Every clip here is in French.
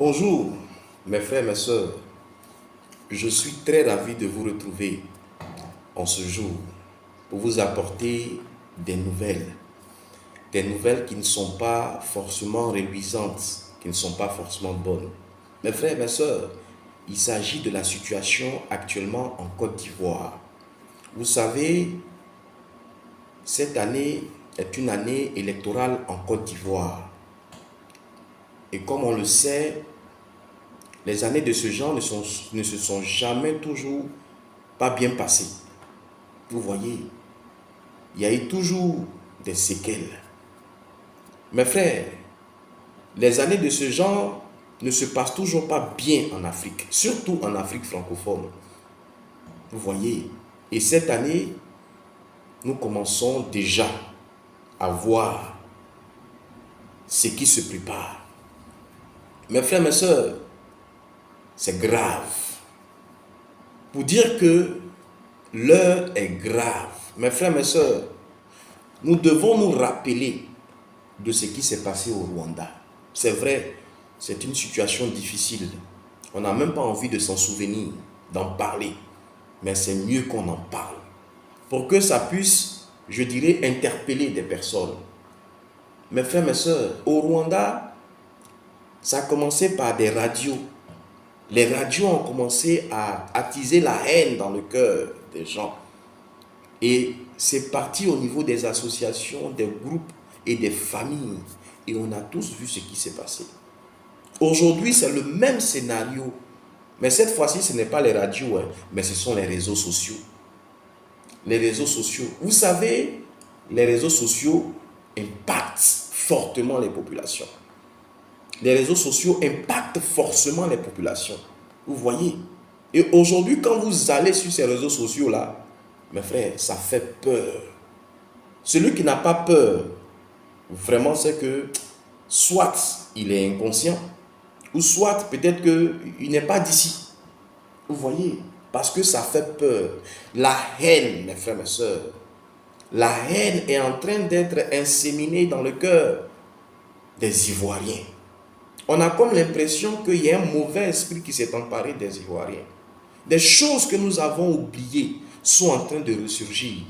Bonjour mes frères, mes sœurs, je suis très ravi de vous retrouver en ce jour pour vous apporter des nouvelles qui ne sont pas forcément réluisantes, qui ne sont pas forcément bonnes. Mes frères, mes sœurs, il s'agit de la situation actuellement en Côte d'Ivoire. Vous savez, cette année est une année électorale en Côte d'Ivoire. Et comme on le sait, les années de ce genre ne se sont jamais toujours pas bien passées. Vous voyez, il y a eu toujours des séquelles. Mes frères, les années de ce genre ne se passent toujours pas bien en Afrique, surtout en Afrique francophone. Vous voyez, et cette année, nous commençons déjà à voir ce qui se prépare. Mes frères, mes sœurs, c'est grave. Pour dire que l'heure est grave. Mes frères, mes sœurs, nous devons nous rappeler de ce qui s'est passé au Rwanda. C'est vrai, c'est une situation difficile. On n'a même pas envie de s'en souvenir, d'en parler. Mais c'est mieux qu'on en parle. Pour que ça puisse, je dirais, interpeller des personnes. Mes frères, mes sœurs, au Rwanda, ça a commencé par des radios. Les radios ont commencé à attiser la haine dans le cœur des gens. Et c'est parti au niveau des associations, des groupes et des familles. Et on a tous vu ce qui s'est passé. Aujourd'hui, c'est le même scénario. Mais cette fois-ci, ce n'est pas les radios, mais ce sont les réseaux sociaux. Les réseaux sociaux. Vous savez, les réseaux sociaux impactent fortement les populations. Les réseaux sociaux impactent forcément les populations. Vous voyez? Et aujourd'hui, quand vous allez sur ces réseaux sociaux-là, mes frères, ça fait peur. Celui qui n'a pas peur, vraiment, c'est que soit il est inconscient, ou soit peut-être qu'il n'est pas d'ici. Vous voyez? Parce que ça fait peur. La haine, mes frères, mes sœurs, la haine est en train d'être inséminée dans le cœur des Ivoiriens. On a comme l'impression qu'il y a un mauvais esprit qui s'est emparé des Ivoiriens. Des choses que nous avons oubliées sont en train de ressurgir.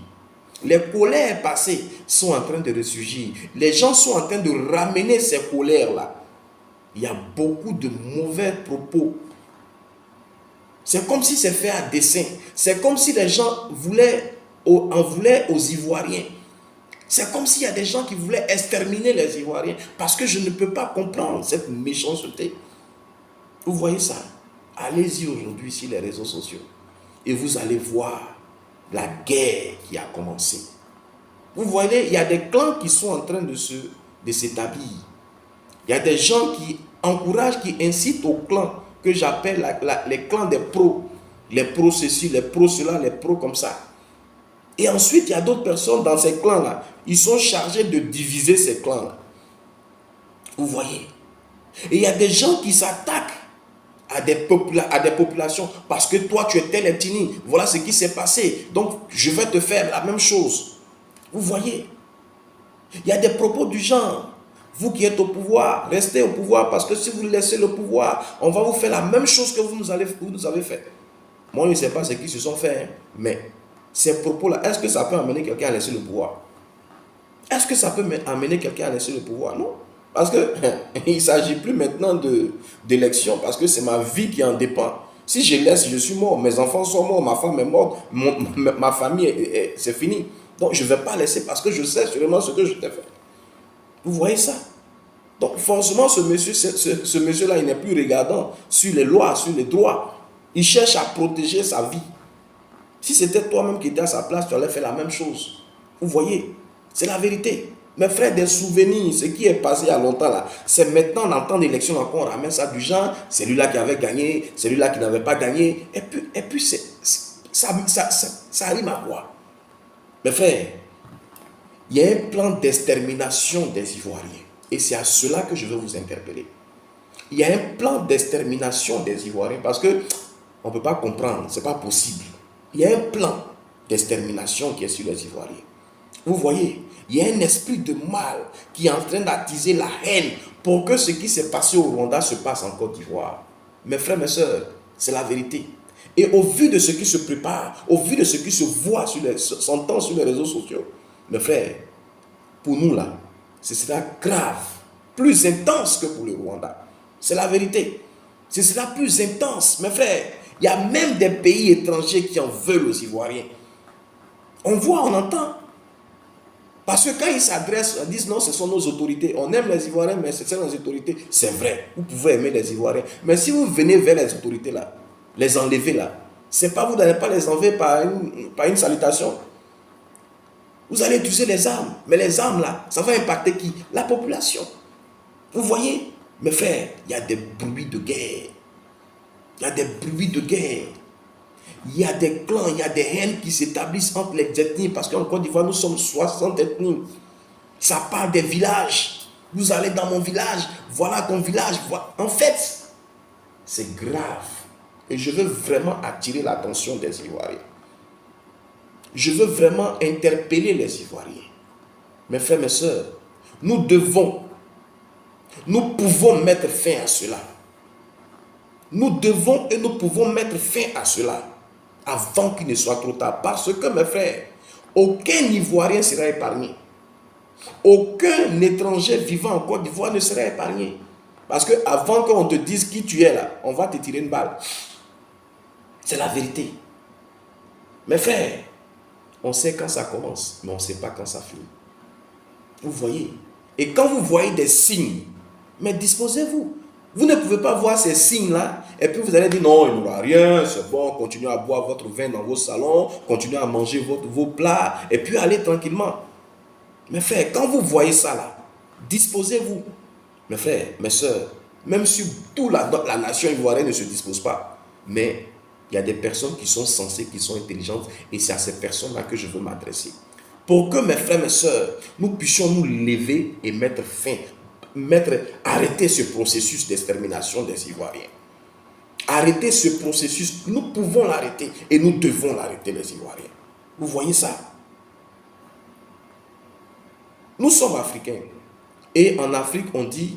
Les colères passées sont en train de ressurgir. Les gens sont en train de ramener ces colères-là. Il y a beaucoup de mauvais propos. C'est comme si c'est fait à dessein. C'est comme si les gens en voulaient aux Ivoiriens. C'est comme s'il y a des gens qui voulaient exterminer les Ivoiriens. Parce que je ne peux pas comprendre cette méchanceté. Vous voyez ça? Allez-y aujourd'hui sur les réseaux sociaux. Et vous allez voir la guerre qui a commencé. Vous voyez, il y a des clans qui sont en train de s'établir. Il y a des gens qui encouragent, qui incitent aux clans que j'appelle les clans des pros. Les pros ceci, les pros cela, les pros comme ça. Et ensuite, il y a d'autres personnes dans ces clans-là. Ils sont chargés de diviser ces clans-là. Vous voyez? Et il y a des gens qui s'attaquent à des populations parce que toi, tu es tel ethnie. Voilà ce qui s'est passé. Donc, je vais te faire la même chose. Vous voyez? Il y a des propos du genre. Vous qui êtes au pouvoir, restez au pouvoir parce que si vous laissez le pouvoir, on va vous faire la même chose que vous nous avez fait. Moi, je ne sais pas ce qu'ils se sont fait, mais ces propos-là, est-ce que ça peut amener quelqu'un à laisser le pouvoir? Est-ce que ça peut amener quelqu'un à laisser le pouvoir? Non. Parce qu'il ne s'agit plus maintenant d'élection, parce que c'est ma vie qui en dépend. Si je laisse, je suis mort. Mes enfants sont morts, ma femme est morte, ma famille, c'est fini. Donc je ne vais pas laisser parce que je sais sûrement ce que je t'ai fait. Vous voyez ça? Donc forcément, ce monsieur-là, il n'est plus regardant sur les lois, sur les droits. Il cherche à protéger sa vie. Si c'était toi-même qui étais à sa place, tu allais faire la même chose. Vous voyez? C'est la vérité. Mes frères, des souvenirs, ce qui est passé il y a longtemps là, c'est maintenant dans le temps d'élection encore, on ramène ça du genre, celui-là qui avait gagné, celui-là qui n'avait pas gagné. Et puis ça arrive à quoi? Mes frères, il y a un plan d'extermination des Ivoiriens. Et c'est à cela que je veux vous interpeller. Il y a un plan d'extermination des Ivoiriens parce que on ne peut pas comprendre, ce n'est pas possible. Il y a un plan d'extermination qui est sur les Ivoiriens. Vous voyez, Il y a un esprit de mal qui est en train d'attiser la haine pour que ce qui s'est passé au Rwanda se passe en Côte d'Ivoire. Mes frères, mes sœurs, c'est la vérité. Et au vu de ce qui se prépare, au vu de ce qui se voit, s'entend sur les réseaux sociaux, mes frères, pour nous là, ce sera grave, plus intense que pour le Rwanda. C'est la vérité. Ce sera plus intense, mes frères. Il y a même des pays étrangers qui en veulent aux Ivoiriens. On voit, on entend. Parce que quand ils s'adressent, ils disent non, ce sont nos autorités. On aime les Ivoiriens, mais ce sont nos autorités. C'est vrai, vous pouvez aimer les Ivoiriens. Mais si vous venez vers les autorités là, les enlever là, c'est pas vous n'allez pas les enlever par une salutation. Vous allez utiliser les armes. Mais les armes là, ça va impacter qui? La population. Vous voyez, mes frères, il y a des bruits de guerre. Il y a des bruits de guerre. Il y a des clans, il y a des haines qui s'établissent entre les ethnies. Parce qu'en Côte d'Ivoire, nous sommes 60 ethnies. Ça parle des villages. Vous allez dans mon village, voilà ton village. En fait, c'est grave. Et je veux vraiment attirer l'attention des Ivoiriens. Je veux vraiment interpeller les Ivoiriens. Mes frères, mes sœurs, nous pouvons mettre fin à cela. Nous devons et nous pouvons mettre fin à cela avant qu'il ne soit trop tard. Parce que, mes frères, aucun Ivoirien ne sera épargné. Aucun étranger vivant en Côte d'Ivoire ne sera épargné. Parce qu'avant qu'on te dise qui tu es là, on va te tirer une balle. C'est la vérité. Mes frères, on sait quand ça commence, mais on ne sait pas quand ça finit. Vous voyez? Et quand vous voyez des signes, mais disposez-vous. Vous ne pouvez pas voir ces signes-là et puis vous allez dire non, il n'y aura rien, c'est bon, continuez à boire votre vin dans vos salons, continuez à manger vos plats et puis allez tranquillement. Mes frères, quand vous voyez ça là, disposez-vous. Mes frères, mes soeurs, même si toute la nation ivoirienne ne se dispose pas, mais il y a des personnes qui sont sensées, qui sont intelligentes et c'est à ces personnes-là que je veux m'adresser. Pour que mes frères, mes soeurs, nous puissions nous lever et mettre fin, arrêter ce processus d'extermination des Ivoiriens. Arrêter ce processus, nous pouvons l'arrêter et nous devons l'arrêter les Ivoiriens. Vous voyez ça? Nous sommes africains et en Afrique on dit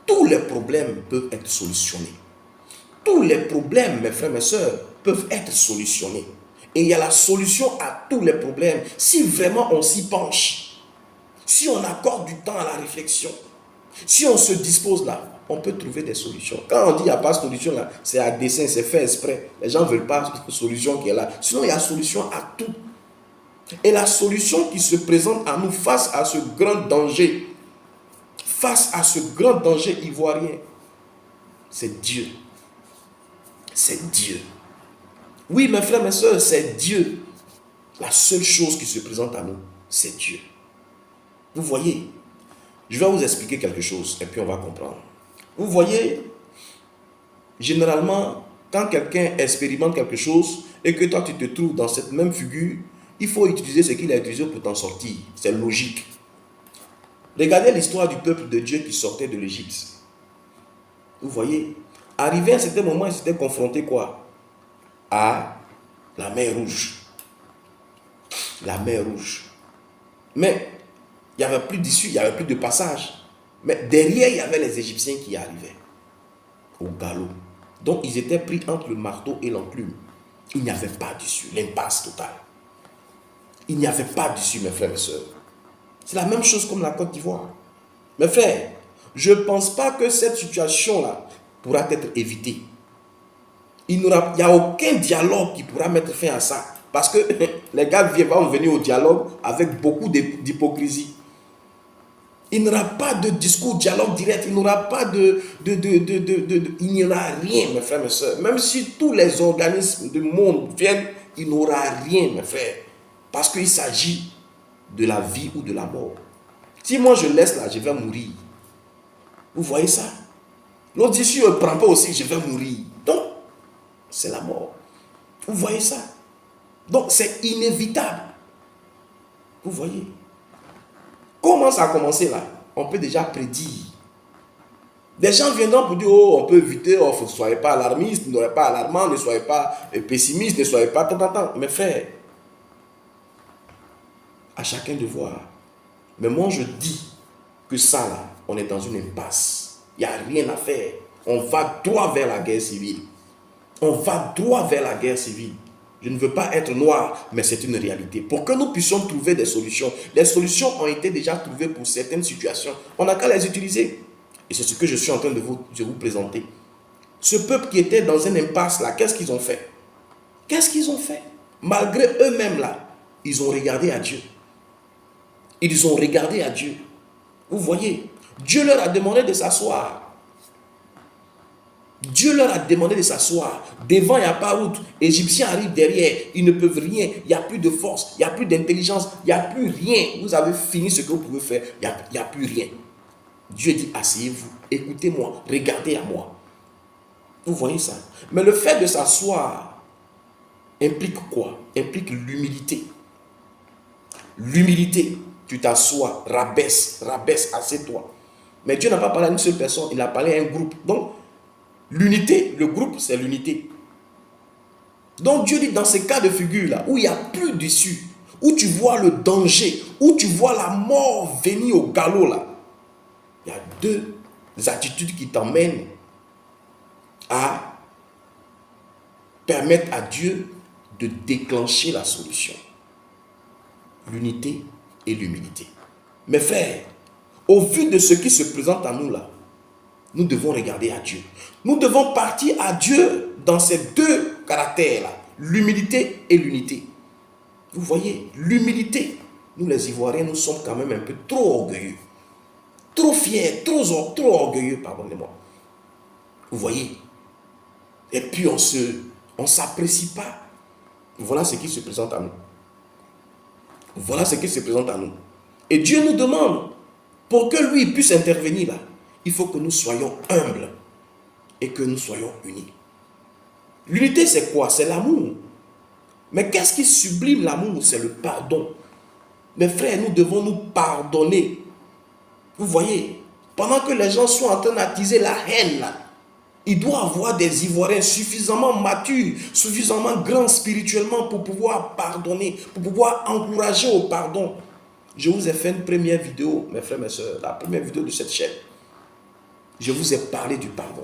tous les problèmes peuvent être solutionnés. Tous les problèmes, mes frères, mes sœurs, peuvent être solutionnés. Et il y a la solution à tous les problèmes si vraiment on s'y penche. Si on accorde du temps à la réflexion, si on se dispose là, on peut trouver des solutions. Quand on dit qu'il n'y a pas de solution là, c'est à dessein, c'est fait exprès. Les gens ne veulent pas de solution qui est là. Sinon, il y a solution à tout. Et la solution qui se présente à nous face à ce grand danger, ivoirien, c'est Dieu. C'est Dieu. Oui, mes frères, mes soeurs, c'est Dieu. La seule chose qui se présente à nous, c'est Dieu. Vous voyez, je vais vous expliquer quelque chose et puis on va comprendre. Vous voyez, généralement, quand quelqu'un expérimente quelque chose et que toi tu te trouves dans cette même figure, il faut utiliser ce qu'il a utilisé pour t'en sortir. C'est logique. Regardez l'histoire du peuple de Dieu qui sortait de l'Égypte. Vous voyez, arrivé à un certain moment, ils s'étaient confrontés quoi? À la mer Rouge. La mer Rouge. Mais il n'y avait plus d'issue, il n'y avait plus de passage. Mais derrière, il y avait les Égyptiens qui arrivaient au galop. Donc, ils étaient pris entre le marteau et l'enclume. Il n'y avait pas d'issue, l'impasse totale. Il n'y avait pas d'issue, mes frères et sœurs. C'est la même chose comme la Côte d'Ivoire. Mes frères, je ne pense pas que cette situation-là pourra être évitée. Il n'y a aucun dialogue qui pourra mettre fin à ça. Parce que les gars vont venir au dialogue avec beaucoup d'hypocrisie. Il n'y aura pas de discours, dialogue direct. Il n'y aura pas il n'y aura rien, mes frères, mes soeurs. Même si tous les organismes du monde viennent, il n'y aura rien, mes frères. Parce qu'il s'agit de la vie ou de la mort. Si moi je laisse là, je vais mourir. Vous voyez ça? L'autre dit, si je ne prends pas aussi, je vais mourir. Donc, c'est la mort. Vous voyez ça? Donc, c'est inévitable. Vous voyez? Comment ça a commencé là? On peut déjà prédire. Des gens viendront pour dire, oh, on peut éviter, oh, ne soyez pas alarmistes, ne soyez pas alarmants, ne soyez pas pessimistes, ne soyez pas... Mes frères, à chacun de voir. Mais moi, je dis que ça, là, on est dans une impasse. Il n'y a rien à faire. On va droit vers la guerre civile. On va droit vers la guerre civile. Je ne veux pas être noir, mais c'est une réalité. Pour que nous puissions trouver des solutions, les solutions ont été déjà trouvées pour certaines situations. On n'a qu'à les utiliser. Et c'est ce que je suis en train de vous présenter. Ce peuple qui était dans une impasse là, qu'est-ce qu'ils ont fait? Qu'est-ce qu'ils ont fait? Malgré eux-mêmes là, ils ont regardé à Dieu. Ils ont regardé à Dieu. Vous voyez, Dieu leur a demandé de s'asseoir. Dieu leur a demandé de s'asseoir. Devant, il n'y a pas route. Égyptiens arrivent derrière. Ils ne peuvent rien. Il n'y a plus de force. Il n'y a plus d'intelligence. Il n'y a plus rien. Vous avez fini ce que vous pouvez faire. Il n'y a plus rien. Dieu dit, asseyez-vous. Écoutez-moi. Regardez à moi. Vous voyez ça? Mais le fait de s'asseoir implique quoi? Implique l'humilité. L'humilité. Tu t'assois, rabaisse, assieds-toi. Mais Dieu n'a pas parlé à une seule personne. Il a parlé à un groupe. Donc, l'unité, le groupe, c'est l'unité. Donc Dieu dit dans ces cas de figure-là, où il n'y a plus d'issue, où tu vois le danger, où tu vois la mort venir au galop, là, il y a deux attitudes qui t'emmènent à permettre à Dieu de déclencher la solution. L'unité et l'humilité. Mes frères, au vu de ce qui se présente à nous là, nous devons regarder à Dieu. Nous devons partir à Dieu dans ces deux caractères-là, l'humilité et l'unité. Vous voyez, l'humilité, nous les Ivoiriens, nous sommes quand même un peu trop orgueilleux, trop fiers, trop orgueilleux, pardonnez-moi. Vous voyez, et puis on s'apprécie pas. Voilà ce qui se présente à nous. Voilà ce qui se présente à nous. Et Dieu nous demande, pour que lui puisse intervenir là, il faut que nous soyons humbles et que nous soyons unis. L'unité, c'est quoi? C'est l'amour. Mais qu'est-ce qui sublime l'amour? C'est le pardon. Mes frères, nous devons nous pardonner. Vous voyez, pendant que les gens sont en train d'attiser la haine là, il doit y avoir des Ivoiriens suffisamment matures, suffisamment grands spirituellement pour pouvoir pardonner, pour pouvoir encourager au pardon. Je vous ai fait une première vidéo, mes frères, mes soeurs, la première vidéo de cette chaîne. Je vous ai parlé du pardon.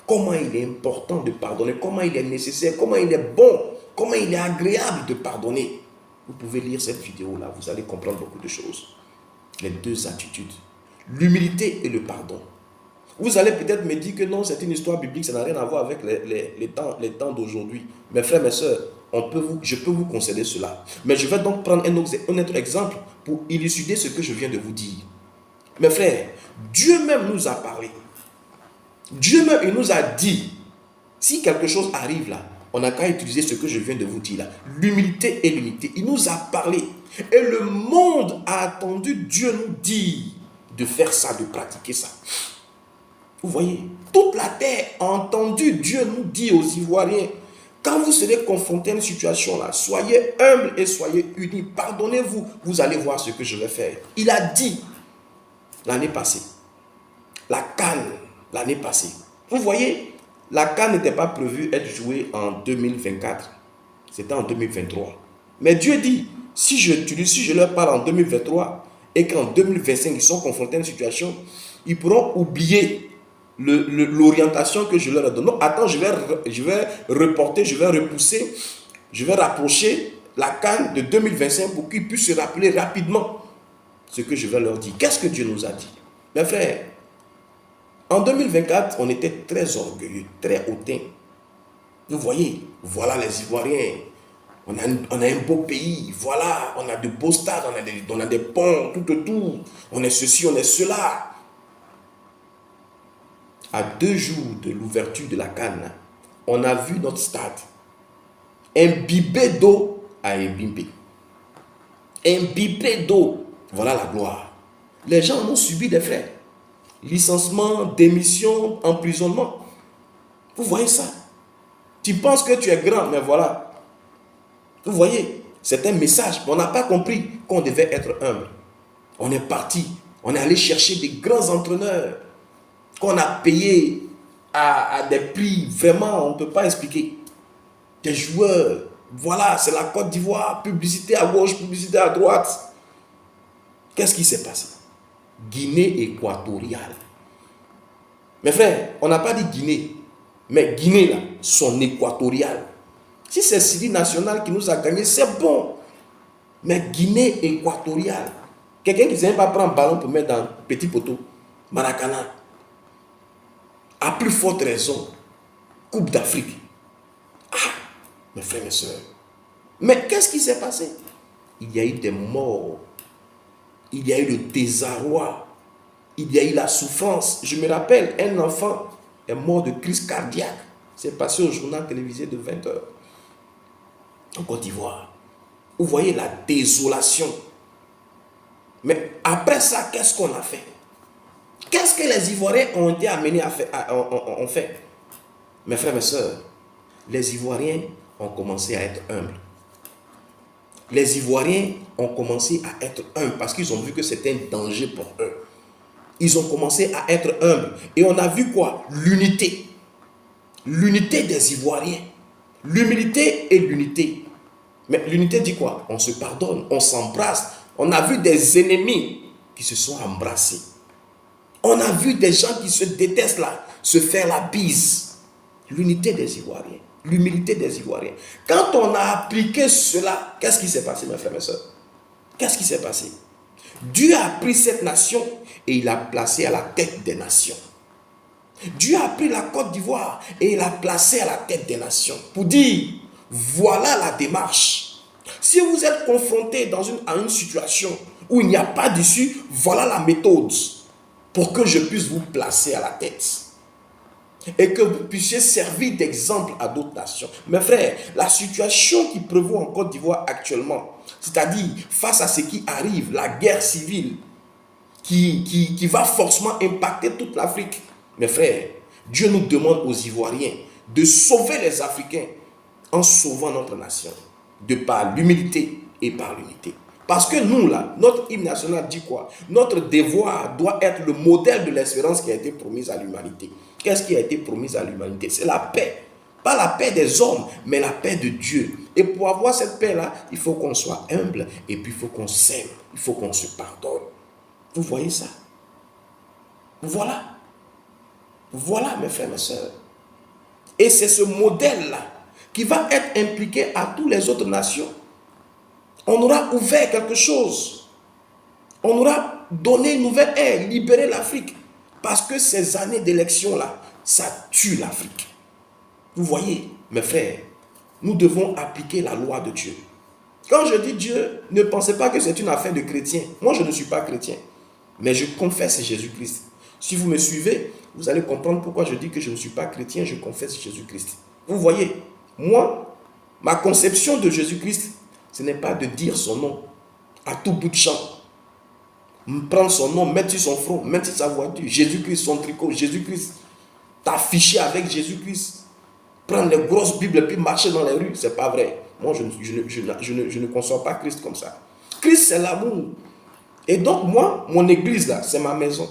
Comment il est important de pardonner, comment il est nécessaire, comment il est bon, comment il est agréable de pardonner. Vous pouvez lire cette vidéo-là, vous allez comprendre beaucoup de choses. Les deux attitudes, l'humilité et le pardon. Vous allez peut-être me dire que non, c'est une histoire biblique, ça n'a rien à voir avec les temps d'aujourd'hui. Mes frères, mes soeurs, je peux vous concéder cela. Mais je vais donc prendre un autre exemple pour illustrer ce que je viens de vous dire. Mes frères, Dieu même nous a parlé. Dieu même, il nous a dit, si quelque chose arrive là, on n'a qu'à utiliser ce que je viens de vous dire là. L'humilité et l'unité. Il nous a parlé. Et le monde a attendu Dieu nous dire de faire ça, de pratiquer ça. Vous voyez, toute la terre a entendu Dieu nous dire aux Ivoiriens, quand vous serez confrontés à une situation là, soyez humbles et soyez unis. Pardonnez-vous, vous allez voir ce que je vais faire. Il a dit l'année passée, la CAN, l'année passée. Vous voyez, la CAN n'était pas prévue être jouée en 2024. C'était en 2023. Mais Dieu dit, si je leur parle en 2023 et qu'en 2025, ils sont confrontés à une situation, ils pourront oublier l'orientation que je leur ai donnée. Non, attends, je vais reporter, je vais repousser, je vais rapprocher la CAN de 2025 pour qu'ils puissent se rappeler rapidement ce que je vais leur dire. Qu'est-ce que Dieu nous a dit? Mes frères, en 2024, on était très orgueilleux, très hautain. Vous voyez, voilà les Ivoiriens. On a un beau pays, voilà, on a de beaux stades, on a des ponts, tout autour. On est ceci, on est cela. À 2 jours de l'ouverture de la CAN, on a vu notre stade imbibé d'eau à imbibé. Imbibé d'eau. Voilà la gloire. Les gens ont subi des frais. Licenciement, démission, emprisonnement. Vous voyez ça? Tu penses que tu es grand, mais voilà. Vous voyez, c'est un message. On n'a pas compris qu'on devait être humble. On est parti. On est allé chercher des grands entraîneurs qu'on a payés à des prix vraiment, on ne peut pas expliquer. Des joueurs. Voilà, c'est la Côte d'Ivoire. Publicité à gauche, publicité à droite. Qu'est-ce qui s'est passé? Guinée équatoriale. Mes frères, on n'a pas dit Guinée, mais Guinée, là, son équatoriale. Si c'est Syrie nationale qui nous a gagné, c'est bon. Mais Guinée équatoriale. Quelqu'un qui ne sait pas prendre un ballon pour mettre dans petit poteau, Maracana. À plus forte raison, Coupe d'Afrique. Ah, mes frères, mes soeurs. Mais qu'est-ce qui s'est passé? Il y a eu des morts. Il y a eu le désarroi. Il y a eu la souffrance. Je me rappelle, un enfant est mort de crise cardiaque. C'est passé au journal télévisé de 20 heures. En Côte d'Ivoire. Vous voyez la désolation. Mais après ça, qu'est-ce qu'on a fait? Qu'est-ce que les Ivoiriens ont été amenés à faire, ont fait? Mes frères, mes soeurs, les Ivoiriens ont commencé à être humbles. Les Ivoiriens ont commencé à être humbles parce qu'ils ont vu que c'était un danger pour eux. Ils ont commencé à être humbles. Et on a vu quoi? L'unité. L'unité des Ivoiriens. L'humilité et l'unité. Mais l'unité dit quoi? On se pardonne, on s'embrasse. On a vu des ennemis qui se sont embrassés. On a vu des gens qui se détestent là, se faire la bise. L'unité des Ivoiriens, l'humilité des Ivoiriens. Quand on a appliqué cela, qu'est-ce qui s'est passé, mes frères et mes soeurs? Qu'est-ce qui s'est passé? Dieu a pris cette nation et il l'a placée à la tête des nations. Dieu a pris la Côte d'Ivoire et il l'a placée à la tête des nations. Pour dire, voilà la démarche. Si vous êtes confronté à une situation où il n'y a pas d'issue, voilà la méthode pour que je puisse vous placer à la tête. Et que vous puissiez servir d'exemple à d'autres nations. Mes frères, la situation qui prévaut en Côte d'Ivoire actuellement, c'est-à-dire face à ce qui arrive, la guerre civile, qui va forcément impacter toute l'Afrique. Mes frères, Dieu nous demande aux Ivoiriens de sauver les Africains en sauvant notre nation, de par l'humilité et par l'unité. Parce que nous, là, notre hymne national dit quoi? Notre devoir doit être le modèle de l'espérance qui a été promise à l'humanité. Qu'est-ce qui a été promis à l'humanité? C'est la paix. Pas la paix des hommes, mais la paix de Dieu. Et pour avoir cette paix-là, il faut qu'on soit humble et puis il faut qu'on s'aime. Il faut qu'on se pardonne. Vous voyez ça? Voilà. Voilà, mes frères, mes sœurs. Et c'est ce modèle-là qui va être impliqué à toutes les autres nations. On aura ouvert quelque chose. On aura donné une nouvelle ère, libéré l'Afrique. Parce que ces années d'élection-là, ça tue l'Afrique. Vous voyez, mes frères, nous devons appliquer la loi de Dieu. Quand je dis Dieu, ne pensez pas que c'est une affaire de chrétien. Moi, je ne suis pas chrétien. Mais je confesse Jésus-Christ. Si vous me suivez, vous allez comprendre pourquoi je dis que je ne suis pas chrétien, je confesse Jésus-Christ. Vous voyez, moi, ma conception de Jésus-Christ, ce n'est pas de dire son nom à tout bout de champ. Prendre son nom, mettre sur son front, mettre sur sa voiture, Jésus-Christ, son tricot, Jésus-Christ, t'afficher avec Jésus-Christ, prendre les grosses Bibles et puis marcher dans les rues, c'est pas vrai. Moi, je ne conçois pas Christ comme ça. Christ, c'est l'amour. Et donc, moi, mon église, là, c'est ma maison.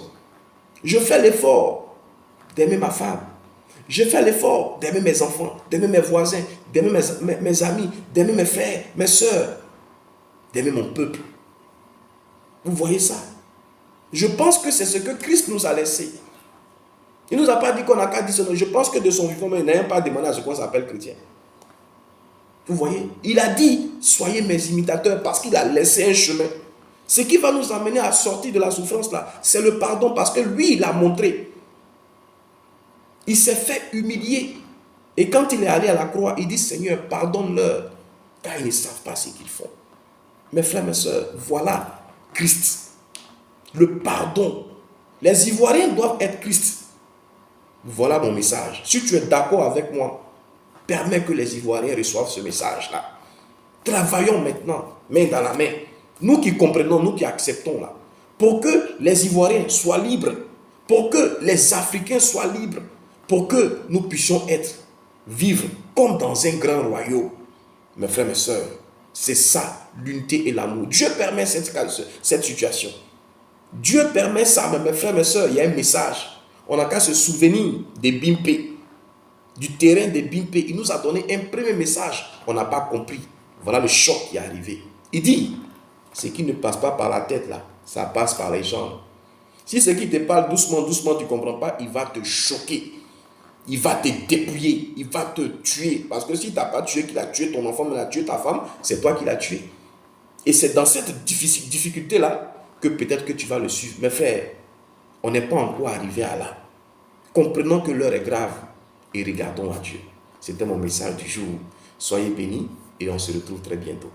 Je fais l'effort d'aimer ma femme. Je fais l'effort d'aimer mes enfants, d'aimer mes voisins, d'aimer mes amis, d'aimer mes frères, mes soeurs, d'aimer mon peuple. Vous voyez ça? Je pense que c'est ce que Christ nous a laissé. Il ne nous a pas dit qu'on n'a qu'à dire son nom. Je pense que de son vivant, il n'a même pas demandé à ce qu'on s'appelle chrétien. Vous voyez? Il a dit, soyez mes imitateurs parce qu'il a laissé un chemin. Ce qui va nous amener à sortir de la souffrance là, c'est le pardon parce que lui, il a montré. Il s'est fait humilier. Et quand il est allé à la croix, il dit, Seigneur, pardonne-leur, car ils ne savent pas ce qu'ils font. Mes frères, mes soeurs, voilà Christ. Le pardon. Les Ivoiriens doivent être Christ. Voilà mon message. Si tu es d'accord avec moi, permets que les Ivoiriens reçoivent ce message-là. Travaillons maintenant, main dans la main. Nous qui comprenons, nous qui acceptons là. Pour que les Ivoiriens soient libres. Pour que les Africains soient libres. Pour que nous puissions vivre comme dans un grand royaume. Mes frères, mes soeurs, c'est ça, l'unité et l'amour. Dieu permet cette situation. Dieu permet ça, mais mes frères, mes soeurs, il y a un message. On n'a qu'à se souvenir des Bimpé, du terrain des Bimpé. Il nous a donné un premier message. On n'a pas compris. Voilà le choc qui est arrivé. Il dit, ce qui ne passe pas par la tête là, Ça passe par les jambes. Si ce qui te parle doucement, doucement, tu ne comprends pas, il va te choquer. Il va te dépouiller. Il va te tuer. Parce que si tu n'as pas tué, qu'il a tué ton enfant, mais il a tué ta femme, c'est toi qui l'as tué. Et c'est dans cette difficulté-là que peut-être que tu vas le suivre. Mais frère, on n'est pas encore arrivé à là. Comprenons que l'heure est grave et regardons à Dieu. C'était mon message du jour. Soyez bénis et on se retrouve très bientôt.